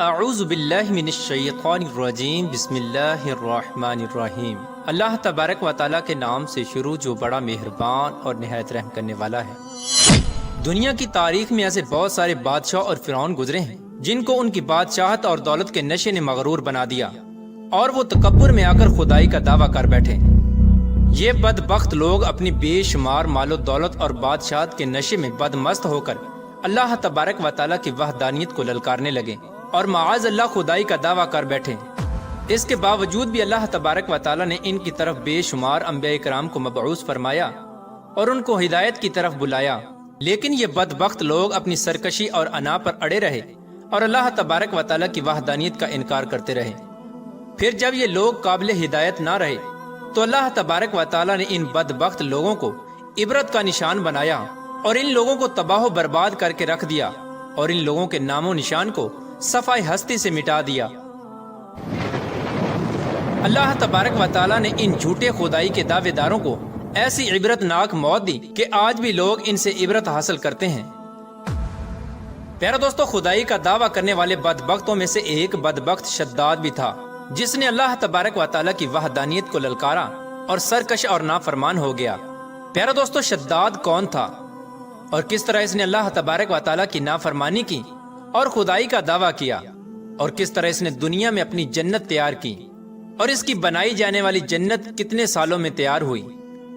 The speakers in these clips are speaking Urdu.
اعوذ باللہ من الشیطان الرجیم بسم اللہ الرحمن الرحیم۔ اللہ تبارک و تعالیٰ کے نام سے شروع جو بڑا مہربان اور نہایت رحم کرنے والا ہے۔ دنیا کی تاریخ میں ایسے بہت سارے بادشاہ اور فرعون گزرے ہیں جن کو ان کی بادشاہت اور دولت کے نشے نے مغرور بنا دیا اور وہ تکبر میں آ کر خدائی کا دعویٰ کر بیٹھے۔ یہ بدبخت لوگ اپنی بے شمار مال و دولت اور بادشاہت کے نشے میں بدمست ہو کر اللہ تبارک و تعالیٰ کی وحدانیت کو للکارنے لگے اور معاذ اللہ خدائی کا دعویٰ کر بیٹھے۔ اس کے باوجود بھی اللہ تبارک و تعالیٰ نے ان کی طرف بے شمار انبیاء کرام کو مبعوث فرمایا اور ان کو ہدایت کی طرف بلایا، لیکن یہ بدبخت لوگ اپنی سرکشی اور انا پر اڑے رہے اور اللہ تبارک و تعالیٰ کی وحدانیت کا انکار کرتے رہے۔ پھر جب یہ لوگ قابل ہدایت نہ رہے تو اللہ تبارک و تعالیٰ نے ان بدبخت لوگوں کو عبرت کا نشان بنایا اور ان لوگوں کو تباہ و برباد کر کے رکھ دیا اور ان لوگوں کے نام و نشان کو صفحہ ہستی سے مٹا دیا۔ اللہ تبارک و تعالیٰ نے ان جھوٹے خدائی کے دعوے داروں کو ایسی عبرت ناک موت دی کہ آج بھی لوگ ان سے عبرت حاصل کرتے ہیں۔ پیارا دوستو، خدائی کا دعویٰ کرنے والے بدبختوں میں سے ایک بدبخت شداد بھی تھا جس نے اللہ تبارک و تعالیٰ کی وحدانیت کو للکارا اور سرکش اور نافرمان ہو گیا۔ پیارا دوستو، شداد کون تھا اور کس طرح اس نے اللہ تبارک و تعالیٰ کی نافرمانی کی اور خدائی کا دعویٰ کیا، اور کس طرح اس نے دنیا میں اپنی جنت تیار کی اور اس کی بنائی جانے والی جنت کتنے سالوں میں تیار ہوئی،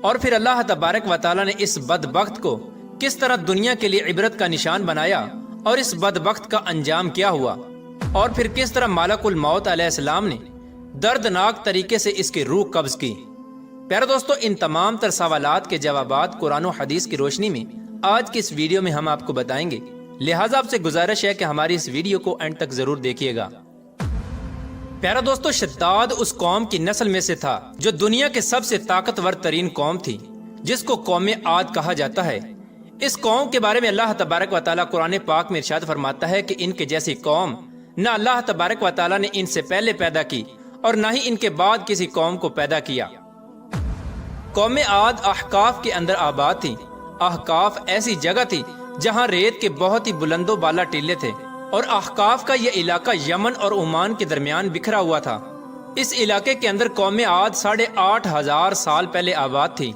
اور پھر اللہ تبارک و تعالیٰ نے اس بدبخت کو کس طرح دنیا کے لیے عبرت کا نشان بنایا اور اس بدبخت کا انجام کیا ہوا، اور پھر کس طرح ملک الموت علیہ السلام نے دردناک طریقے سے اس کی روح قبض کی۔ پیارے دوستو، ان تمام تر سوالات کے جوابات قرآن و حدیث کی روشنی میں آج کی اس ویڈیو میں ہم آپ کو بتائیں گے، لہٰذا آپ سے گزارش ہے کہ ہماری اس ویڈیو کو اینڈ تک ضرور دیکھیے گا۔ پیارا دوستو، شداد اس قوم کی نسل میں سے تھا جو دنیا کے سب سے طاقتور ترین قوم تھی، جس کو قوم عاد کہا جاتا ہے۔ اس قوم کے بارے میں اللہ تبارک و تعالیٰ قرآن پاک میں ارشاد فرماتا ہے کہ ان کے جیسی قوم نہ اللہ تبارک و تعالیٰ نے ان سے پہلے پیدا کی اور نہ ہی ان کے بعد کسی قوم کو پیدا کیا۔ قوم عاد احقاف کے اندر آباد تھی۔ احقاف ایسی جگہ تھی جہاں ریت کے بہت ہی بلند و بالا ٹیلے تھے، اور احقاف کا یہ علاقہ یمن اور عمان کے درمیان بکھرا ہوا تھا۔ اس علاقے کے اندر قوم عاد 8,500 سال پہلے آباد تھی۔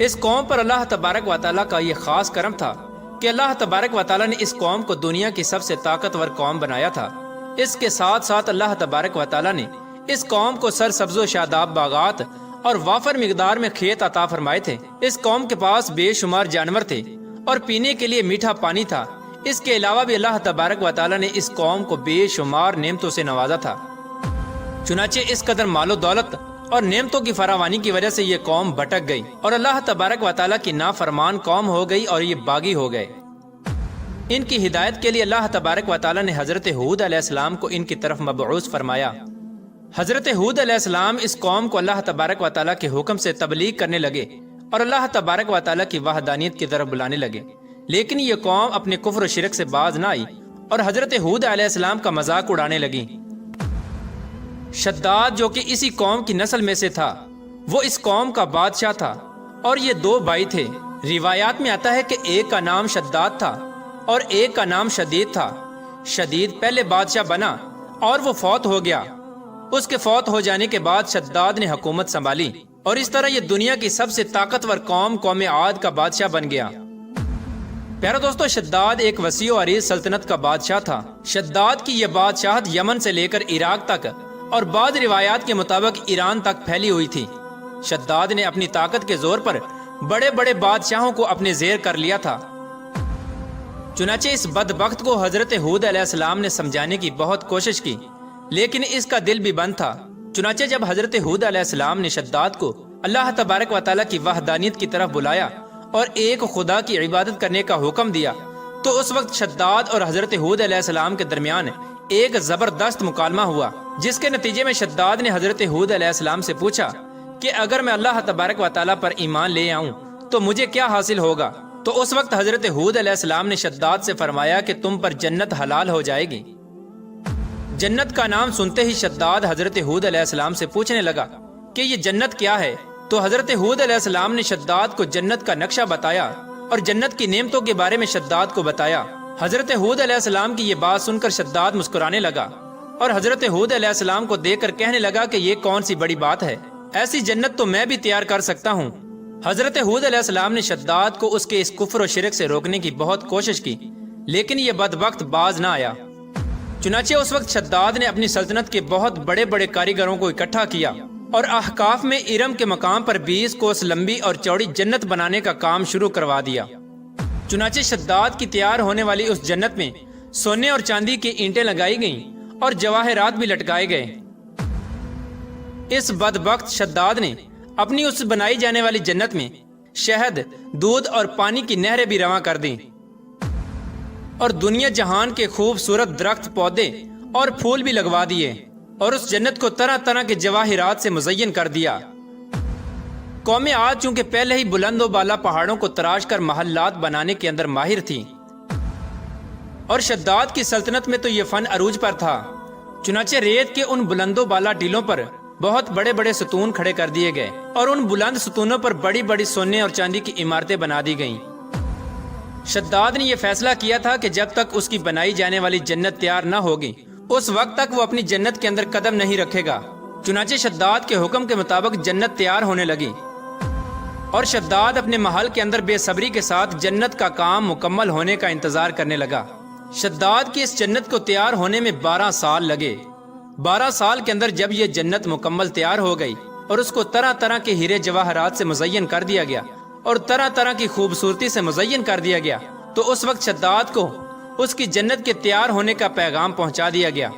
اس قوم پر اللہ تبارک و تعالیٰ کا یہ خاص کرم تھا کہ اللہ تبارک و تعالیٰ نے اس قوم کو دنیا کی سب سے طاقتور قوم بنایا تھا۔ اس کے ساتھ ساتھ اللہ تبارک و تعالیٰ نے اس قوم کو سرسبز و شاداب باغات اور وافر مقدار میں کھیت عطا فرمائے تھے۔ اس قوم کے پاس بے شمار جانور تھے اور پینے کے لیے میٹھا پانی تھا۔ اس کے علاوہ بھی اللہ تبارک و تعالیٰ نے اس قوم کو بے شمار نعمتوں سے نوازا تھا۔ چنانچہ اس قدر مال و دولت اور نعمتوں کی فراوانی کی وجہ سے یہ قوم بھٹک گئی اور اللہ تبارک و تعالیٰ کی نافرمان قوم ہو گئی اور یہ باغی ہو گئے۔ ان کی ہدایت کے لیے اللہ تبارک و تعالیٰ نے حضرت ہود علیہ السلام کو ان کی طرف مبعوث فرمایا۔ حضرت ہود علیہ السلام اس قوم کو اللہ تبارک و تعالیٰ کے حکم سے تبلیغ کرنے لگے اور اللہ تبارک و تعالیٰ کی وحدانیت کی طرف بلانے لگے، لیکن یہ قوم اپنے کفر و شرک سے باز نہ آئی اور حضرت ہود علیہ السلام کا مذاق اڑانے لگی۔ شداد جو کہ اسی قوم کی نسل میں سے تھا، وہ اس قوم کا بادشاہ تھا اور یہ 2 بھائی تھے۔ روایات میں آتا ہے کہ ایک کا نام شداد تھا اور ایک کا نام شدید تھا۔ شدید پہلے بادشاہ بنا اور وہ فوت ہو گیا۔ اس کے فوت ہو جانے کے بعد شداد نے حکومت سنبھالی اور اس طرح یہ دنیا کی سب سے طاقتور قوم عاد کا بادشاہ بن گیا۔ پیارا دوستو، شداد ایک وسیع و عریض سلطنت کا بادشاہ تھا۔ شداد کی یہ بادشاہت یمن سے لے کر عراق تک اور بعض روایات کے مطابق ایران تک پھیلی ہوئی تھی۔ شداد نے اپنی طاقت کے زور پر بڑے بڑے بادشاہوں کو اپنے زیر کر لیا تھا۔ چنانچہ اس بدبخت کو حضرت ہود علیہ السلام نے سمجھانے کی بہت کوشش کی، لیکن اس کا دل بھی بند تھا۔ چنانچہ جب حضرت ہود علیہ السلام نے شداد کو اللہ تبارک و تعالیٰ کی وحدانیت کی طرف بلایا اور ایک خدا کی عبادت کرنے کا حکم دیا، تو اس وقت شداد اور حضرت ہود علیہ السلام کے درمیان ایک زبردست مکالمہ ہوا، جس کے نتیجے میں شداد نے حضرت ہود علیہ السلام سے پوچھا کہ اگر میں اللہ تبارک و تعالیٰ پر ایمان لے آؤں تو مجھے کیا حاصل ہوگا؟ تو اس وقت حضرت ہود علیہ السلام نے شداد سے فرمایا کہ تم پر جنت حلال ہو جائے گی۔ جنت کا نام سنتے ہی شداد حضرت ہود علیہ السلام سے پوچھنے لگا کہ یہ جنت کیا ہے؟ تو حضرت ہود علیہ السلام نے شداد کو جنت کا نقشہ بتایا اور جنت کی نعمتوں کے بارے میں شداد کو بتایا۔ حضرت ہود علیہ السلام کی یہ بات سن کر شداد مسکرانے لگا اور حضرت ہود علیہ السلام کو دیکھ کر کہنے لگا کہ یہ کون سی بڑی بات ہے، ایسی جنت تو میں بھی تیار کر سکتا ہوں۔ حضرت ہود علیہ السلام نے شداد کو اس کے اس کفر و شرک سے روکنے کی بہت کوشش کی، لیکن یہ بدبخت باز نہ آیا۔ چنانچہ اس وقت شداد نے اپنی سلطنت کے بہت بڑے بڑے کاریگروں کو اکٹھا کیا اور احقاف میں ارم کے مقام پر 20 کوس لمبی اور چوڑی جنت بنانے کا کام شروع کروا دیا۔ چنانچہ شداد کی تیار ہونے والی اس جنت میں سونے اور چاندی کی اینٹیں لگائی گئیں اور جواہرات بھی لٹکائے گئے۔ اس بدبخت شداد نے اپنی اس بنائی جانے والی جنت میں شہد، دودھ اور پانی کی نہریں بھی رواں کر دیں اور دنیا جہان کے خوبصورت درخت، پودے اور پھول بھی لگوا دیے اور اس جنت کو طرح طرح کے جواہرات سے مزین کر دیا۔ قوم عاد چونکہ پہلے ہی بلند و بالا پہاڑوں کو تراش کر محلات بنانے کے اندر ماہر تھی اور شداد کی سلطنت میں تو یہ فن عروج پر تھا، چنانچہ ریت کے ان بلند و بالا ٹیلوں پر بہت بڑے بڑے ستون کھڑے کر دیے گئے اور ان بلند ستونوں پر بڑی بڑی سونے اور چاندی کی عمارتیں بنا دی گئیں۔ شداد نے یہ فیصلہ کیا تھا کہ جب تک اس کی بنائی جانے والی جنت تیار نہ ہوگی اس وقت تک وہ اپنی جنت کے اندر قدم نہیں رکھے گا۔ چنانچہ شداد کے حکم کے مطابق جنت تیار ہونے لگی اور شداد اپنے محل کے اندر بے صبری کے ساتھ جنت کا کام مکمل ہونے کا انتظار کرنے لگا۔ شداد کی اس جنت کو تیار ہونے میں 12 سال لگے۔ 12 سال کے اندر جب یہ جنت مکمل تیار ہو گئی اور اس کو طرح طرح کے ہیرے جواہرات سے مزین کر دیا گیا اور طرح طرح کی خوبصورتی سے مزین کر دیا گیا، تو اس وقت شداد کو اس کی جنت کے تیار ہونے کا پیغام پہنچا دیا گیا۔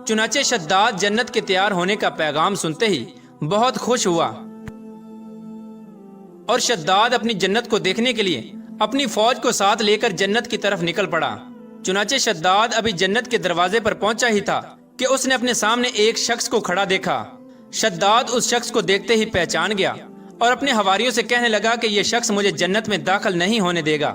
چنانچہ شداد جنت کے تیار ہونے کا پیغام سنتے ہی بہت خوش ہوا اور شداد اپنی جنت کو دیکھنے کے لیے اپنی فوج کو ساتھ لے کر جنت کی طرف نکل پڑا۔ چنانچہ شداد ابھی جنت کے دروازے پر پہنچا ہی تھا کہ اس نے اپنے سامنے ایک شخص کو کھڑا دیکھا۔ شداد اس شخص کو دیکھتے ہی پہچان گیا اور اپنے حواریوں سے کہنے لگا کہ یہ شخص مجھے جنت میں داخل نہیں ہونے دے گا۔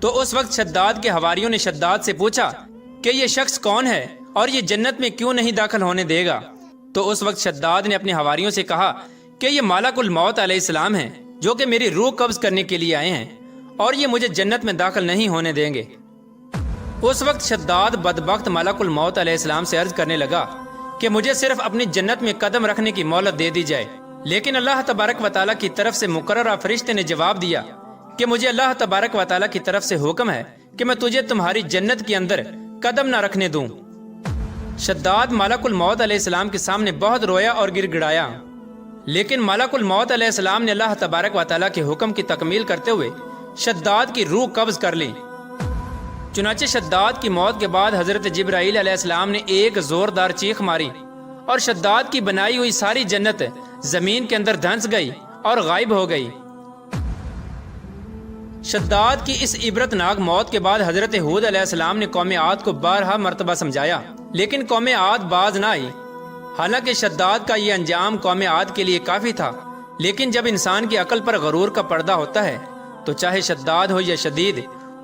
تو اس وقت شداد کے حواریوں نے شداد سے پوچھا کہ یہ شخص کون ہے اور یہ جنت میں کیوں نہیں داخل ہونے دے گا؟ تو اس وقت شداد نے اپنے حواریوں سے کہا کہ یہ ملک الموت علیہ السلام ہیں جو کہ میری روح قبض کرنے کے لیے آئے ہیں اور یہ مجھے جنت میں داخل نہیں ہونے دیں گے۔ اس وقت شداد بدبخت ملک الموت علیہ السلام سے عرض کرنے لگا کہ مجھے صرف اپنی جنت میں قدم رکھنے کی مہلت دے دی جائے، لیکن اللہ تبارک و تعالیٰ کی طرف سے مقررہ فرشتے نے جواب دیا کہ مجھے اللہ تبارک و تعالیٰ کی طرف سے حکم ہے کہ میں تجھے تمہاری جنت کے اندر قدم نہ رکھنے دوں۔ شداد ملک الموت علیہ السلام کے سامنے بہت رویا اور گر گڑایا، لیکن ملک الموت علیہ السلام نے اللہ تبارک و تعالیٰ کے حکم کی تکمیل کرتے ہوئے شداد کی روح قبض کر لی۔ چنانچہ شداد کی موت کے بعد حضرت جبرائیل علیہ السلام نے ایک زوردار چیخ ماری اور شداد کی بنائی ہوئی ساری جنت زمین کے اندر دھنس گئی اور غائب ہو گئی۔ شداد کی اس عبرت ناک موت کے بعد حضرت ہود علیہ السلام نے قوم عاد کو بارہا مرتبہ سمجھایا، لیکن قوم عاد باز نہ آئی۔ حالانکہ شداد کا یہ انجام قوم عاد کے لیے کافی تھا، لیکن جب انسان کی عقل پر غرور کا پردہ ہوتا ہے تو چاہے شداد ہو یا شدید،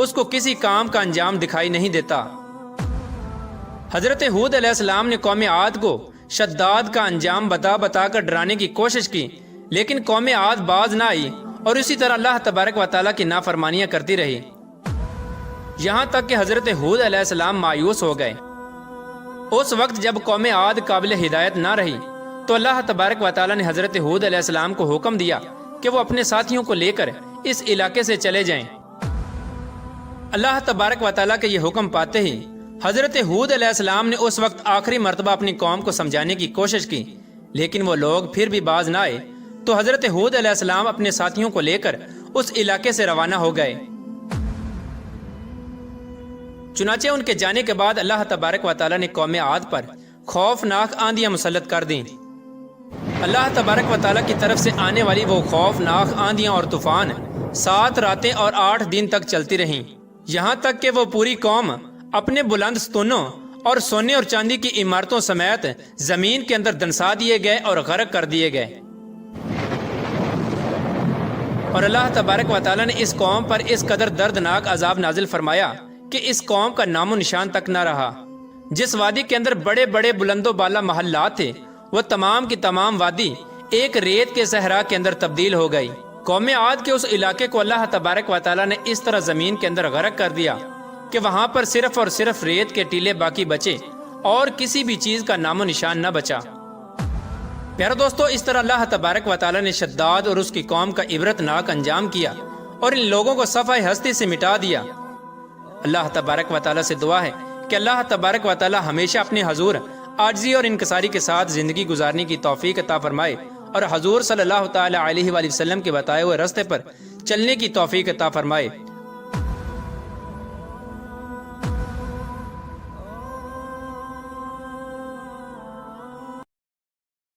اس کو کسی کام کا انجام دکھائی نہیں دیتا۔ حضرت ہود علیہ السلام نے قوم عاد کو شداد کا انجام بتا بتا کر ڈرانے کی کوشش کی، لیکن قوم عاد باز نہ آئی اور اسی طرح اللہ تبارک و تعالیٰ کی نافرمانیاں کرتی رہی، یہاں تک کہ حضرت ہود علیہ السلام مایوس ہو گئے۔ اس وقت جب قوم عاد قابل ہدایت نہ رہی تو اللہ تبارک و تعالیٰ نے حضرت ہود علیہ السلام کو حکم دیا کہ وہ اپنے ساتھیوں کو لے کر اس علاقے سے چلے جائیں۔ اللہ تبارک و تعالیٰ کے یہ حکم پاتے ہی حضرت ہود علیہ السلام نے اس وقت آخری مرتبہ اپنی قوم کو سمجھانے کی کوشش کی، لیکن وہ لوگ پھر بھی باز نہ آئے، تو حضرت ہود علیہ السلام اپنے ساتھیوں کو لے کر اس علاقے سے روانہ ہو گئے۔ چنانچہ ان کے جانے کے بعد اللہ تبارک و تعالیٰ نے قوم عاد پر خوفناک آندیاں مسلط کر دیں۔ اللہ تبارک و تعالیٰ کی طرف سے آنے والی وہ خوفناک آندیاں اور طوفان 7 راتیں اور 8 دن تک چلتی رہیں، یہاں تک کہ وہ پوری قوم اپنے بلند ستونوں اور سونے اور چاندی کی عمارتوں سمیت زمین کے اندر دنسا دیے گئے اور غرق کر دیے گئے۔ اور اللہ تبارک و تعالیٰ نے اس قوم پر اس قدر دردناک عذاب نازل فرمایا کہ اس قوم کا نام و نشان تک نہ رہا۔ جس وادی کے اندر بڑے بڑے بلند و بالا محلات تھے، وہ تمام کی تمام وادی ایک ریت کے صحرا کے اندر تبدیل ہو گئی۔ قوم عاد کے اس علاقے کو اللہ تبارک و تعالیٰ نے اس طرح زمین کے اندر غرق کر دیا کہ وہاں پر صرف اور صرف ریت کے ٹیلے باقی بچے اور کسی بھی چیز کا نام و نشان نہ بچا۔ پیارے دوستو، اس طرح اللہ تبارک و تعالیٰ نے شداد اور اس کی قوم کا عبرت ناک انجام کیا اور ان لوگوں کو صفحہ ہستی سے مٹا دیا۔ اللہ تبارک و تعالیٰ سے دعا ہے کہ اللہ تبارک و تعالیٰ ہمیشہ اپنے حضور عاجزی اور انکساری کے ساتھ زندگی گزارنے کی توفیق عطا فرمائے اور حضور صلی اللہ تعالیٰ علیہ وآلہ وسلم کے بتائے ہوئے راستے پر چلنے کی توفیق عطا فرمائے۔